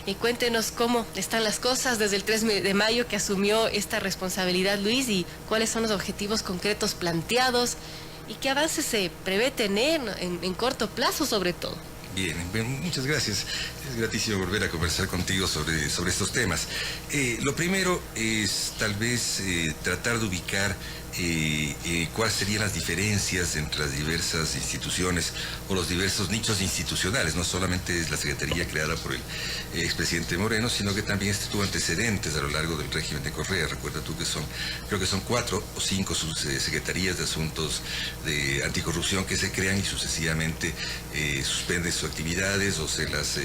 Y cuéntenos cómo están las cosas desde el 3 de mayo que asumió esta responsabilidad Luis y cuáles son los objetivos concretos planteados y qué avances se prevé tener en corto plazo sobre todo. Bien, muchas gracias. Es gratísimo volver a conversar contigo sobre estos temas. Lo primero es tal vez tratar de ubicar cuáles serían las diferencias entre las diversas instituciones o los diversos nichos institucionales. No solamente es la Secretaría creada por el expresidente Moreno, sino que también tuvo antecedentes a lo largo del régimen de Correa. Recuerda tú que creo que son 4 o 5 secretarías de asuntos de anticorrupción que se crean y sucesivamente suspenden sus actividades o se las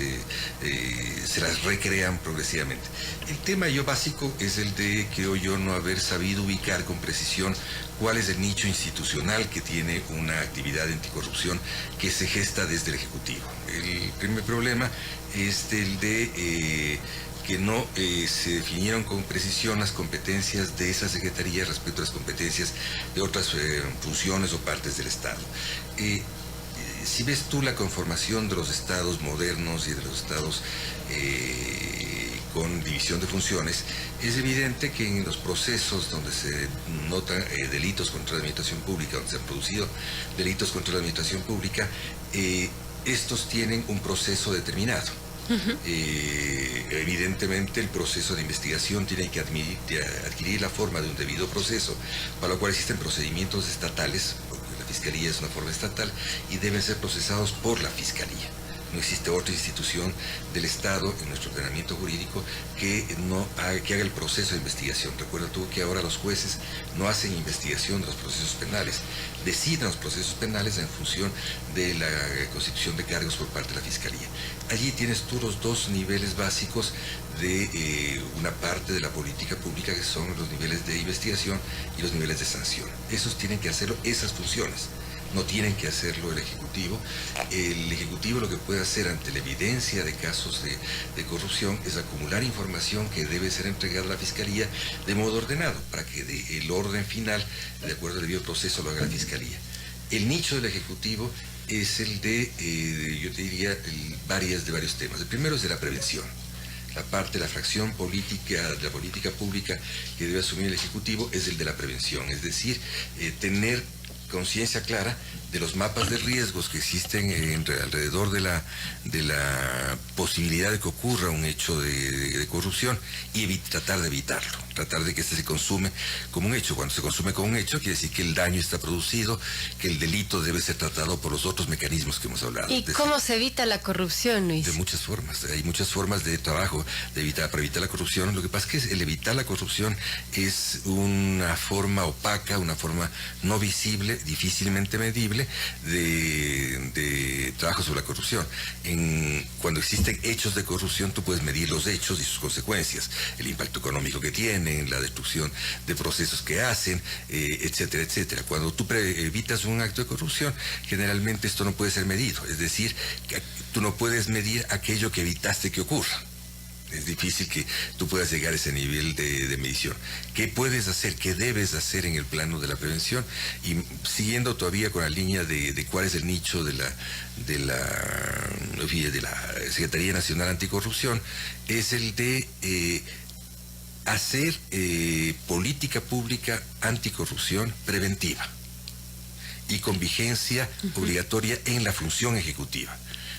recrean progresivamente. El tema básico es el de, creo yo, no haber sabido ubicar con precisión cuál es el nicho institucional que tiene una actividad de anticorrupción que se gesta desde el Ejecutivo. El primer problema es el de que no se definieron con precisión las competencias de esa Secretaría respecto a las competencias de otras funciones o partes del Estado. Si ves tú la conformación de los estados modernos y de los estados con división de funciones, es evidente que en los procesos donde se notan delitos contra la administración pública, donde se han producido delitos contra la administración pública, estos tienen un proceso determinado. Evidentemente el proceso de investigación tiene que adquirir la forma de un debido proceso, para lo cual existen procedimientos estatales, porque la Fiscalía es una forma estatal y deben ser procesados por la Fiscalía. No existe otra institución del Estado en nuestro ordenamiento jurídico que haga el proceso de investigación. Recuerda tú que ahora los jueces no hacen investigación de los procesos penales, deciden los procesos penales en función de la constitución de cargos por parte de la Fiscalía. Allí tienes tú los dos niveles básicos de una parte de la política pública, que son los niveles de investigación y los niveles de sanción. Esos tienen que hacerlo, esas funciones. No tienen que hacerlo el Ejecutivo. El Ejecutivo lo que puede hacer ante la evidencia de casos de corrupción es acumular información que debe ser entregada a la Fiscalía de modo ordenado, para que el orden final, de acuerdo al debido proceso, lo haga la Fiscalía. El nicho del Ejecutivo es el de, yo te diría, varios temas. El primero es de la prevención. La parte de la fracción política, de la política pública que debe asumir el Ejecutivo es el de la prevención, es decir, tener conciencia clara de los mapas de riesgos que existen alrededor de la posibilidad de que ocurra un hecho de corrupción y tratar de evitarlo, tratar de que este se consume como un hecho. Cuando se consume como un hecho, quiere decir que el daño está producido, que el delito debe ser tratado por los otros mecanismos que hemos hablado. ¿Y cómo se evita la corrupción, Luis? De muchas formas, hay muchas formas de trabajo para evitar la corrupción. Lo que pasa es que el evitar la corrupción es una forma opaca, una forma no visible, difícilmente medible de trabajo sobre la corrupción. Cuando existen hechos de corrupción, tú puedes medir los hechos y sus consecuencias, el impacto económico que tienen, la destrucción de procesos que hacen, etcétera, etcétera. Cuando tú evitas un acto de corrupción, generalmente esto no puede ser medido, es decir, que tú no puedes medir aquello que evitaste que ocurra. Es difícil que tú puedas llegar a ese nivel de medición. ¿Qué puedes hacer? ¿Qué debes hacer en el plano de la prevención? Y siguiendo todavía con la línea de cuál es el nicho de la Secretaría Nacional Anticorrupción, es el de hacer política pública anticorrupción preventiva y con vigencia obligatoria en la función ejecutiva.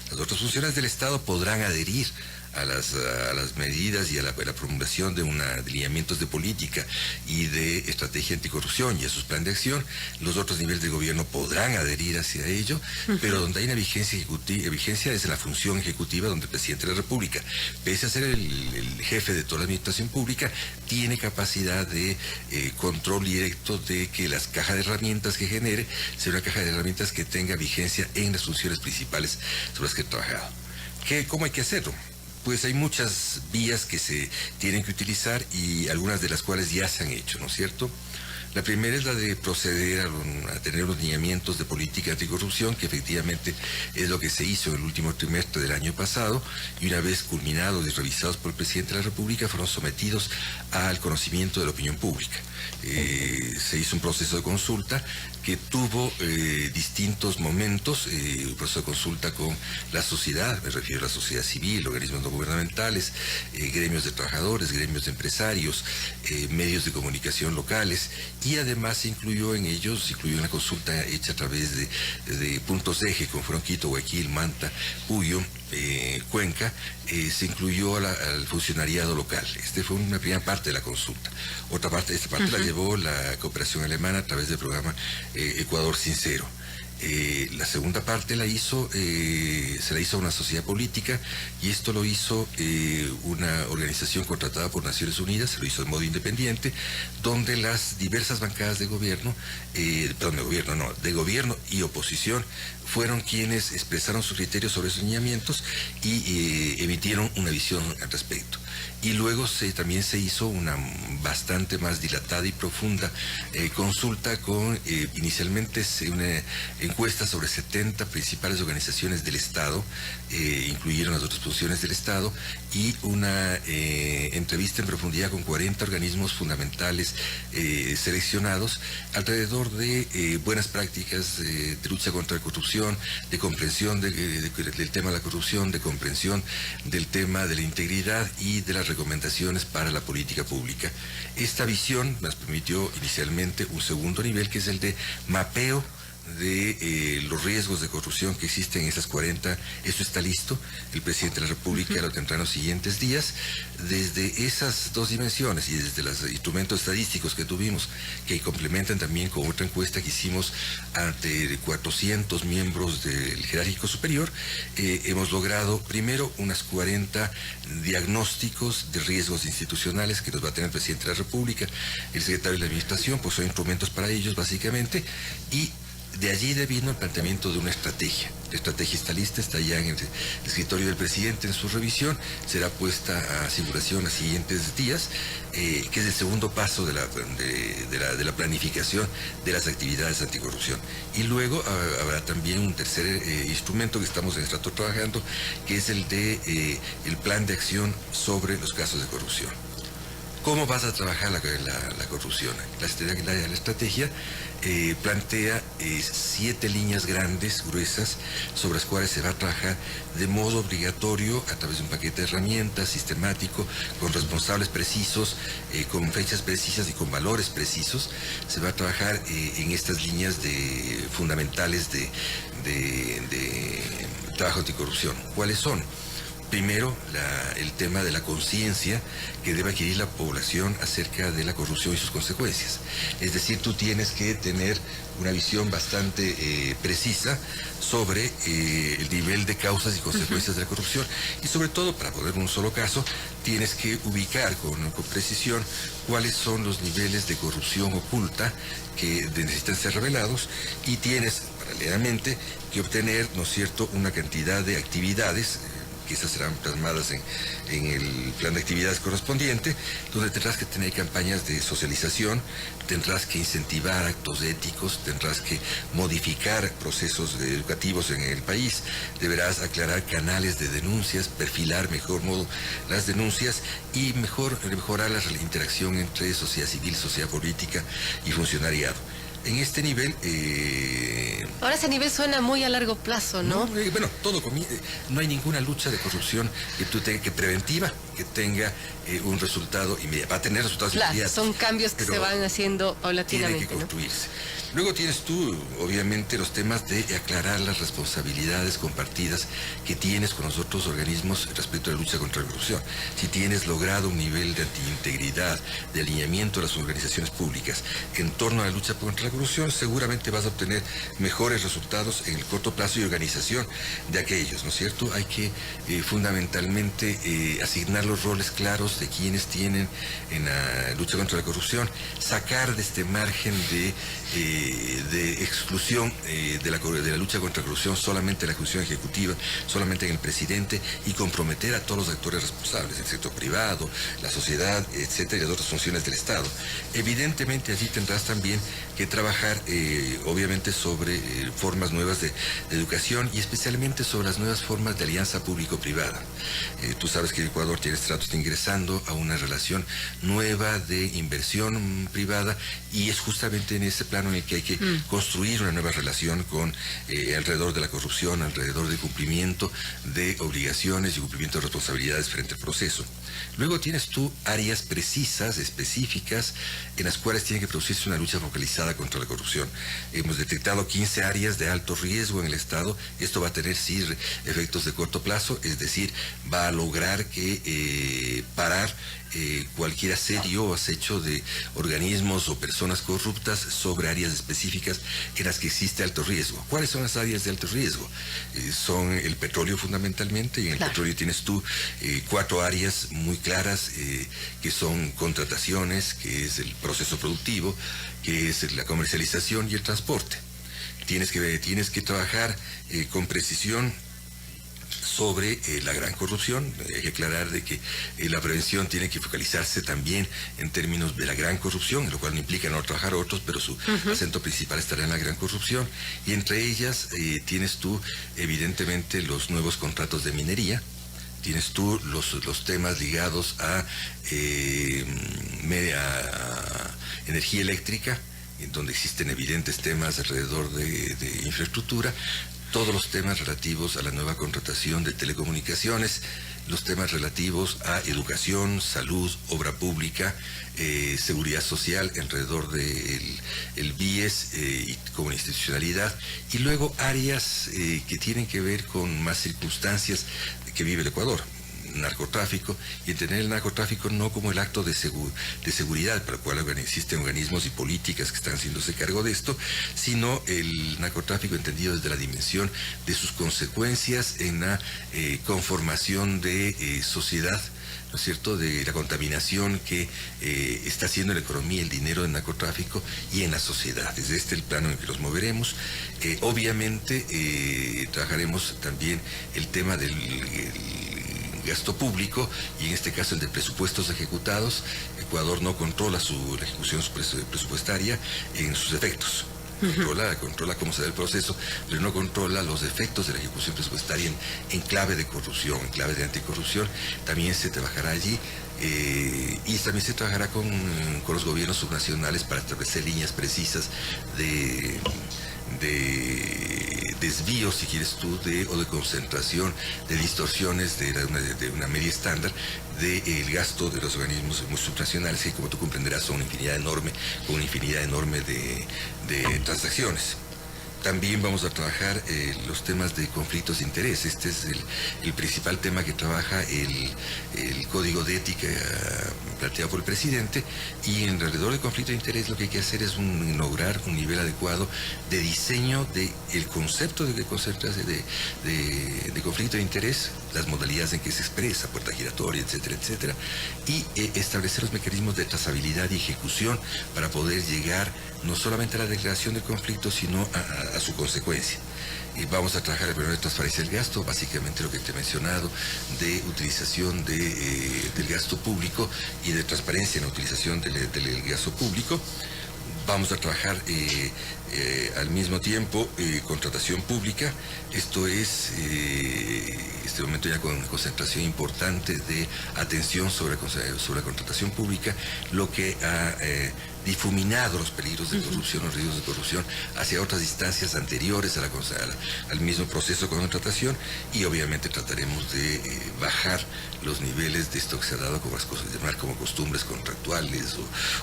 Las otras funciones del Estado podrán adherir a las medidas y a la promulgación de lineamientos de política y de estrategia anticorrupción y a sus planes de acción. Los otros niveles de gobierno podrán adherir hacia ello, pero donde hay una vigencia es en la función ejecutiva, donde el presidente de la República, pese a ser el jefe de toda la administración pública, tiene capacidad de control directo de que las cajas de herramientas que genere sea una caja de herramientas que tenga vigencia en las funciones principales sobre las que he trabajado. ¿Cómo hay que hacerlo? Pues hay muchas vías que se tienen que utilizar y algunas de las cuales ya se han hecho, ¿no es cierto? La primera es la de proceder a tener unos lineamientos de política anticorrupción, que efectivamente es lo que se hizo en el último trimestre del año pasado, y una vez culminados y revisados por el presidente de la República, fueron sometidos al conocimiento de la opinión pública. Se hizo un proceso de consulta que tuvo distintos momentos, un proceso de consulta con la sociedad, me refiero a la sociedad civil, organismos no gubernamentales, gremios de trabajadores, gremios de empresarios, medios de comunicación locales, y además se incluyó en una consulta hecha a través de puntos de eje, como fueron Quito, Guayaquil, Manta, Puyo, Cuenca, se incluyó al funcionariado local. Esta fue una primera parte de la consulta. Esta parte la llevó la cooperación alemana a través del programa Ecuador Sincero. La segunda parte se la hizo a una sociedad política, y esto lo hizo una organización contratada por Naciones Unidas, se lo hizo de modo independiente, donde las diversas bancadas de gobierno y oposición fueron quienes expresaron sus criterios sobre esos lineamientos y emitieron una visión al respecto. Y luego también se hizo una bastante más dilatada y profunda consulta con inicialmente una encuesta sobre 70 principales organizaciones del Estado, incluyeron las otras funciones del Estado, y una entrevista en profundidad con 40 organismos fundamentales seleccionados alrededor de buenas prácticas de lucha contra la corrupción, de comprensión del tema de la corrupción, de comprensión del tema de la integridad y de las recomendaciones para la política pública. Esta visión nos permitió inicialmente un segundo nivel, que es el de mapeo de los riesgos de corrupción que existen en esas 40. Eso está listo, el presidente de la República lo tendrá en los siguientes días. Desde esas dos dimensiones y desde los instrumentos estadísticos que tuvimos, que complementan también con otra encuesta que hicimos ante 400 miembros del jerárquico superior, hemos logrado primero unas 40 diagnósticos de riesgos institucionales que nos va a tener el presidente de la República, el secretario de la Administración, pues son instrumentos para ellos básicamente, y de allí devino el planteamiento de una estrategia. La estrategia está lista, está ya en el escritorio del presidente en su revisión, será puesta a circulación los siguientes días, que es el segundo paso de la planificación de las actividades anticorrupción. Y luego habrá también un tercer instrumento que estamos en estrato trabajando, que es el plan de acción sobre los casos de corrupción. ¿Cómo vas a trabajar la corrupción? La estrategia plantea 7 líneas grandes, gruesas, sobre las cuales se va a trabajar de modo obligatorio a través de un paquete de herramientas sistemático, con responsables precisos, con fechas precisas y con valores precisos. Se va a trabajar en estas líneas fundamentales de trabajo anticorrupción. ¿Cuáles son? Primero, el tema de la conciencia que debe adquirir la población acerca de la corrupción y sus consecuencias. Es decir, tú tienes que tener una visión bastante precisa sobre el nivel de causas y consecuencias de la corrupción, y sobre todo, para poner un solo caso, tienes que ubicar con precisión cuáles son los niveles de corrupción oculta que necesitan ser revelados, y tienes paralelamente que obtener, ¿no es cierto?, una cantidad de actividades, que esas serán plasmadas en el plan de actividades correspondiente, donde tendrás que tener campañas de socialización, tendrás que incentivar actos éticos, tendrás que modificar procesos educativos en el país, deberás aclarar canales de denuncias, perfilar mejor modo las denuncias y mejorar la interacción entre sociedad civil, sociedad política y funcionariado. En este nivel... Ahora ese nivel suena muy a largo plazo, ¿no? Bueno, no hay ninguna lucha de corrupción que preventiva, que tenga un resultado inmediato. Va a tener resultados inmediatos. Son cambios que se van haciendo paulatinamente. Tiene que construirse. Luego tienes tú, obviamente, los temas de aclarar las responsabilidades compartidas que tienes con los otros organismos respecto a la lucha contra la corrupción. Si tienes logrado un nivel de integridad, de alineamiento de las organizaciones públicas en torno a la lucha contra la corrupción, seguramente vas a obtener mejores resultados en el corto plazo y organización de aquellos, ¿no es cierto? Hay que fundamentalmente asignar los roles claros de quienes tienen en la lucha contra la corrupción, sacar de este margen de exclusión de la lucha contra la corrupción solamente la ejecución ejecutiva, solamente en el presidente, y comprometer a todos los actores responsables, el sector privado, la sociedad, etcétera, y las otras funciones del Estado. Evidentemente allí tendrás también que trabajar obviamente sobre formas nuevas de educación y especialmente sobre las nuevas formas de alianza público-privada. Tú sabes que Ecuador tiene tratos ingresando a una relación nueva de inversión privada, y es justamente en ese plano en el que hay que construir una nueva relación con alrededor de la corrupción, alrededor del cumplimiento de obligaciones y cumplimiento de responsabilidades frente al proceso. Luego tienes tú áreas precisas, específicas, en las cuales tiene que producirse una lucha focalizada contra la corrupción. Hemos detectado 15 áreas de alto riesgo en el Estado. Esto va a tener, sí, efectos de corto plazo, es decir, va a lograr que parar cualquier asedio o acecho de organismos o personas corruptas sobre áreas específicas en las que existe alto riesgo. ¿Cuáles son las áreas de alto riesgo? Son el petróleo fundamentalmente, y en el petróleo tienes tú 4 áreas muy claras que son contrataciones, que es el proceso productivo, que es la comercialización y el transporte. Tienes que trabajar con precisión sobre la gran corrupción. Hay que aclarar de que la prevención tiene que focalizarse también en términos de la gran corrupción, lo cual no implica no trabajar otros, pero su acento principal estará en la gran corrupción, y entre ellas tienes tú evidentemente los nuevos contratos de minería, tienes tú los temas ligados a energía eléctrica, en donde existen evidentes temas alrededor de infraestructura, todos los temas relativos a la nueva contratación de telecomunicaciones, los temas relativos a educación, salud, obra pública, seguridad social alrededor del BIES y como institucionalidad, y luego áreas que tienen que ver con más circunstancias que vive el Ecuador. Narcotráfico, y entender el narcotráfico no como el acto de seguridad para el cual existen organismos y políticas que están haciéndose cargo de esto, sino el narcotráfico entendido desde la dimensión de sus consecuencias en la conformación de sociedad, ¿no es cierto?, de la contaminación que está haciendo en la economía el dinero del narcotráfico y en la sociedad. Desde este el plano en que nos moveremos. Obviamente trabajaremos también el tema del gasto público, y en este caso el de presupuestos ejecutados. Ecuador no controla la ejecución presupuestaria en sus efectos. Controla cómo se da el proceso, pero no controla los efectos de la ejecución presupuestaria en clave de corrupción, en clave de anticorrupción. También se trabajará allí. Y también se trabajará con los gobiernos subnacionales para establecer líneas precisas de desvíos, si quieres tú, o de concentración, de distorsiones de una media estándar del gasto de los organismos subnacionales, que como tú comprenderás son con una infinidad enorme de transacciones. También vamos a trabajar los temas de conflictos de interés. Este es el principal tema que trabaja el código de ética planteado por el presidente, y en alrededor del conflicto de interés lo que hay que hacer es lograr un nivel adecuado de diseño del concepto de conflicto de interés, las modalidades en que se expresa, puerta giratoria, etcétera, etcétera, y establecer los mecanismos de trazabilidad y ejecución para poder llegar no solamente a la declaración del conflicto, sino a su consecuencia. Vamos a trabajar el problema de transparencia del gasto, básicamente lo que te he mencionado, de utilización del gasto público y de transparencia en la utilización del gasto público. Vamos a trabajar al mismo tiempo contratación pública. Esto es este momento ya con concentración importante de atención sobre la contratación pública, lo que ha difuminado los peligros de corrupción, los riesgos de corrupción hacia otras instancias anteriores al mismo proceso de contratación, y obviamente trataremos de bajar los niveles de esto que se ha dado como las cosas, llamar como costumbres contractuales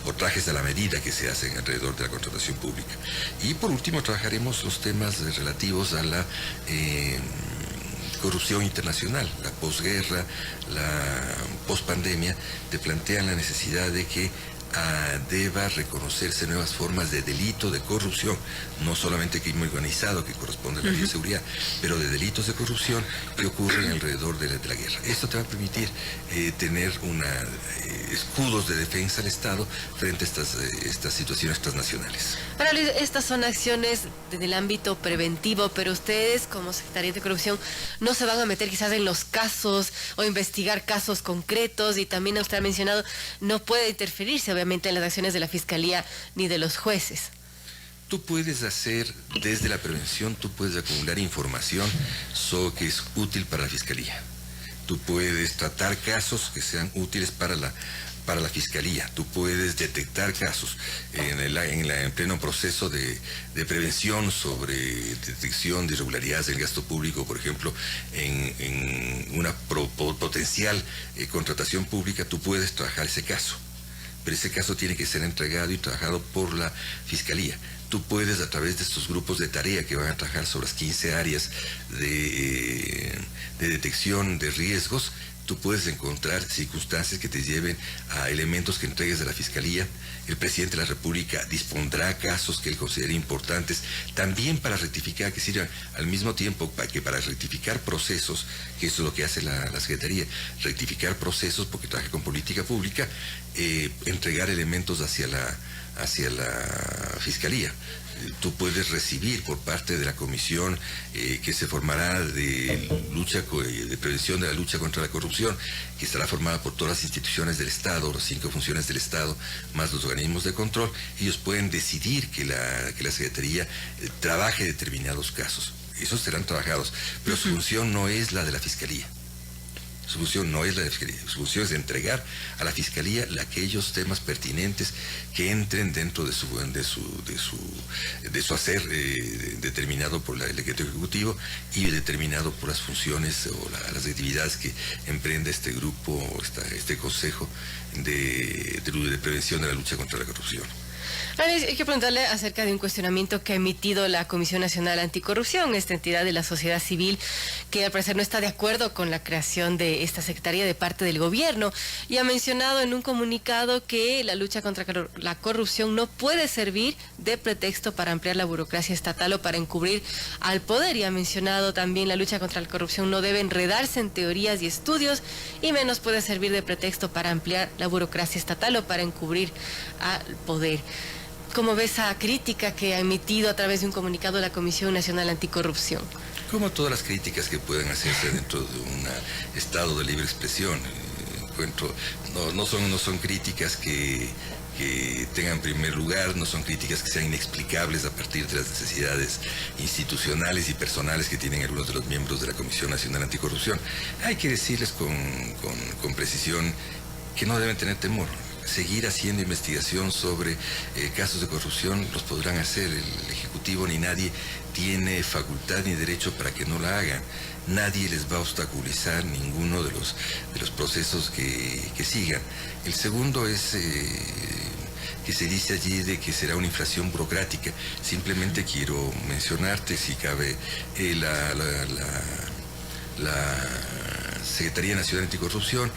o trajes a la medida que se hacen alrededor de la contratación pública. Y por último trabajaremos los temas relativos a la corrupción internacional. La posguerra, la pospandemia te plantean la necesidad de que deba reconocerse nuevas formas de delito de corrupción, no solamente crimen organizado que corresponde a la ley de seguridad, pero de delitos de corrupción que ocurren alrededor de la guerra. Esto te va a permitir tener escudos de defensa al Estado frente a estas situaciones transnacionales. Ahora, Luis, estas son acciones desde el ámbito preventivo, pero ustedes como Secretaría de Corrupción no se van a meter quizás en los casos o investigar casos concretos, y también usted ha mencionado, no puede interferirse obviamente en las acciones de la Fiscalía ni de los jueces. Tú puedes hacer, desde la prevención, tú puedes acumular información que es útil para la Fiscalía. Tú puedes tratar casos que sean útiles para la Fiscalía. Tú puedes detectar casos en pleno proceso de prevención sobre detección de irregularidades del gasto público, por ejemplo, en una potencial contratación pública. Tú puedes trabajar ese caso, pero ese caso tiene que ser entregado y trabajado por la Fiscalía. Tú puedes, a través de estos grupos de tarea que van a trabajar sobre las 15 áreas de detección de riesgos, tú puedes encontrar circunstancias que te lleven a elementos que entregues a la Fiscalía. El presidente de la República dispondrá casos que él considere importantes, también para rectificar, que sirvan al mismo tiempo para rectificar procesos, que eso es lo que hace la Secretaría, rectificar procesos porque trabaja con política pública, entregar elementos hacia la Fiscalía. Tú puedes recibir por parte de la comisión que se formará de prevención de la lucha contra la corrupción, que estará formada por todas las instituciones del Estado, las 5 funciones del Estado, más los organismos de control. Ellos pueden decidir que la Secretaría trabaje determinados casos. Esos serán trabajados, pero su función no es la de la Fiscalía. Su función no es la de Fiscalía, su función es entregar a la Fiscalía aquellos temas pertinentes que entren dentro de su hacer determinado por el decreto ejecutivo y determinado por las funciones o las actividades que emprende este grupo, este consejo de prevención de la lucha contra la corrupción. Hay que preguntarle acerca de un cuestionamiento que ha emitido la Comisión Nacional Anticorrupción, esta entidad de la sociedad civil que al parecer no está de acuerdo con la creación de esta secretaría de parte del gobierno, y ha mencionado en un comunicado que la lucha contra la corrupción no puede servir de pretexto para ampliar la burocracia estatal o para encubrir al poder, y ha mencionado también la lucha contra la corrupción no debe enredarse en teorías y estudios, y menos puede servir de pretexto para ampliar la burocracia estatal o para encubrir al poder. ¿Cómo ves esa crítica que ha emitido a través de un comunicado la Comisión Nacional Anticorrupción? Como todas las críticas que pueden hacerse dentro de un estado de libre expresión, no son críticas que tengan primer lugar, no son críticas que sean inexplicables a partir de las necesidades institucionales y personales que tienen algunos de los miembros de la Comisión Nacional Anticorrupción. Hay que decirles con precisión que no deben tener temor. Seguir haciendo investigación sobre casos de corrupción los podrán hacer. El Ejecutivo ni nadie tiene facultad ni derecho para que no la hagan. Nadie les va a obstaculizar ninguno de los procesos que sigan. El segundo es que se dice allí de que será una inflación burocrática. Simplemente quiero mencionarte, si cabe, la Secretaría Nacional Anticorrupción,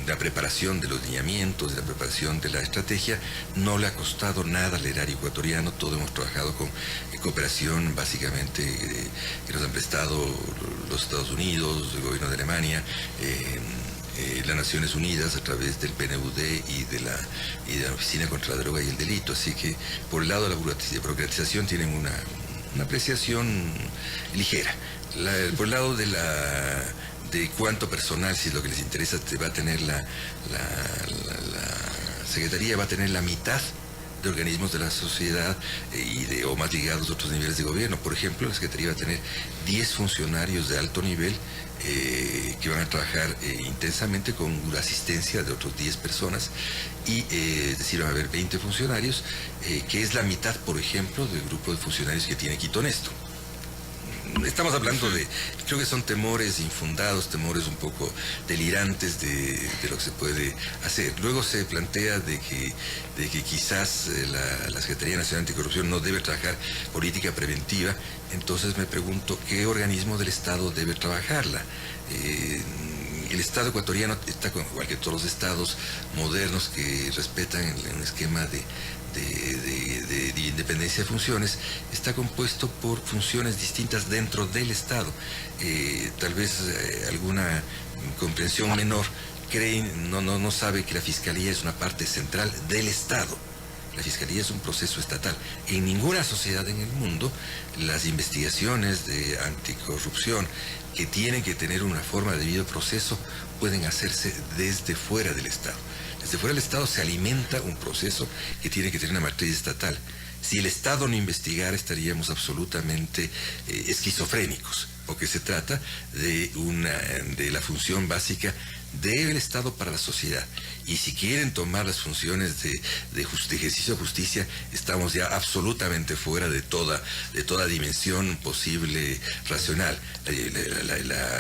la preparación de los lineamientos, de la preparación de la estrategia, no le ha costado nada al erario ecuatoriano. Todo hemos trabajado con cooperación básicamente que nos han prestado los Estados Unidos, el gobierno de Alemania, las Naciones Unidas a través del PNUD y de la Oficina contra la Droga y el Delito. Así que por el lado de la burocratización tienen una apreciación ligera. Por el lado de cuánto personal, si es lo que les interesa, va a tener la Secretaría, va a tener la mitad de organismos de la sociedad o más ligados a otros niveles de gobierno. Por ejemplo, la Secretaría va a tener 10 funcionarios de alto nivel que van a trabajar intensamente con la asistencia de otros 10 personas, y es decir, van a haber 20 funcionarios, que es la mitad, por ejemplo, del grupo de funcionarios que tiene Quito Honesto. Estamos hablando creo que son temores infundados, temores un poco delirantes de lo que se puede hacer. Luego se plantea de que quizás la Secretaría Nacional Anticorrupción no debe trabajar política preventiva. Entonces me pregunto, ¿qué organismo del Estado debe trabajarla? El Estado ecuatoriano está, igual que todos los estados modernos que respetan el esquema de independencia de funciones, está compuesto por funciones distintas dentro del Estado. Tal vez alguna comprensión menor no sabe que la Fiscalía es una parte central del Estado. La Fiscalía es un proceso estatal. En ninguna sociedad en el mundo las investigaciones de anticorrupción que tienen que tener una forma de debido proceso pueden hacerse desde fuera del Estado. Desde fuera del Estado se alimenta un proceso que tiene que tener una matriz estatal. Si el Estado no investigara, estaríamos absolutamente esquizofrénicos, porque se trata de la función básica del Estado para la sociedad. Y si quieren tomar las funciones de ejercicio de justicia, estamos ya absolutamente fuera de toda dimensión posible racional.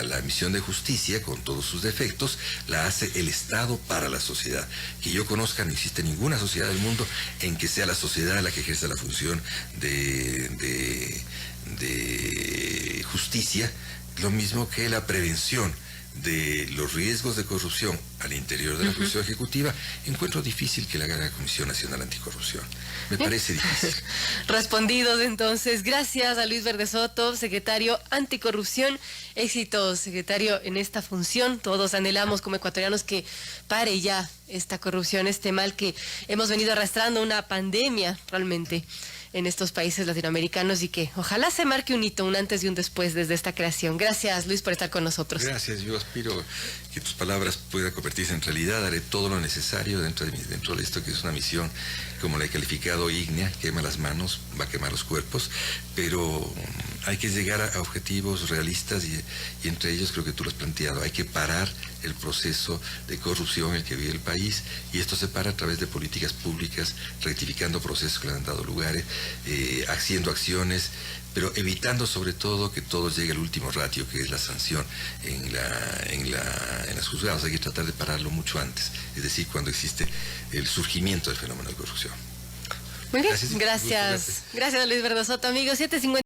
La misión de justicia, con todos sus defectos, la hace el Estado para la sociedad. Que yo conozca, no existe ninguna sociedad del mundo en que sea la sociedad la que ejerza la función de justicia, lo mismo que la prevención de los riesgos de corrupción al interior de la función ejecutiva. Encuentro difícil que la haga la Comisión Nacional Anticorrupción. Me parece difícil. Respondidos entonces. Gracias a Luis Verde Soto, secretario Anticorrupción. Éxitos, secretario, en esta función. Todos anhelamos como ecuatorianos que pare ya esta corrupción, este mal que hemos venido arrastrando, una pandemia realmente en estos países latinoamericanos, y que ojalá se marque un hito, un antes y un después desde esta creación. Gracias, Luis, por estar con nosotros. Gracias, yo aspiro que tus palabras puedan convertirse en realidad. Haré todo lo necesario dentro de esto, que es una misión, como la he calificado, ígnea, quema las manos, va a quemar los cuerpos, pero hay que llegar a objetivos realistas y entre ellos creo que tú lo has planteado. Hay que parar el proceso de corrupción en el que vive el país, y esto se para a través de políticas públicas, rectificando procesos que le han dado lugares, haciendo acciones, pero evitando sobre todo que todo llegue al último ratio, que es la sanción en los juzgados. Hay que tratar de pararlo mucho antes, es decir, cuando existe el surgimiento del fenómeno de corrupción. Muy bien, gracias. Gracias, Luis Verde Soto, amigos. 7:50.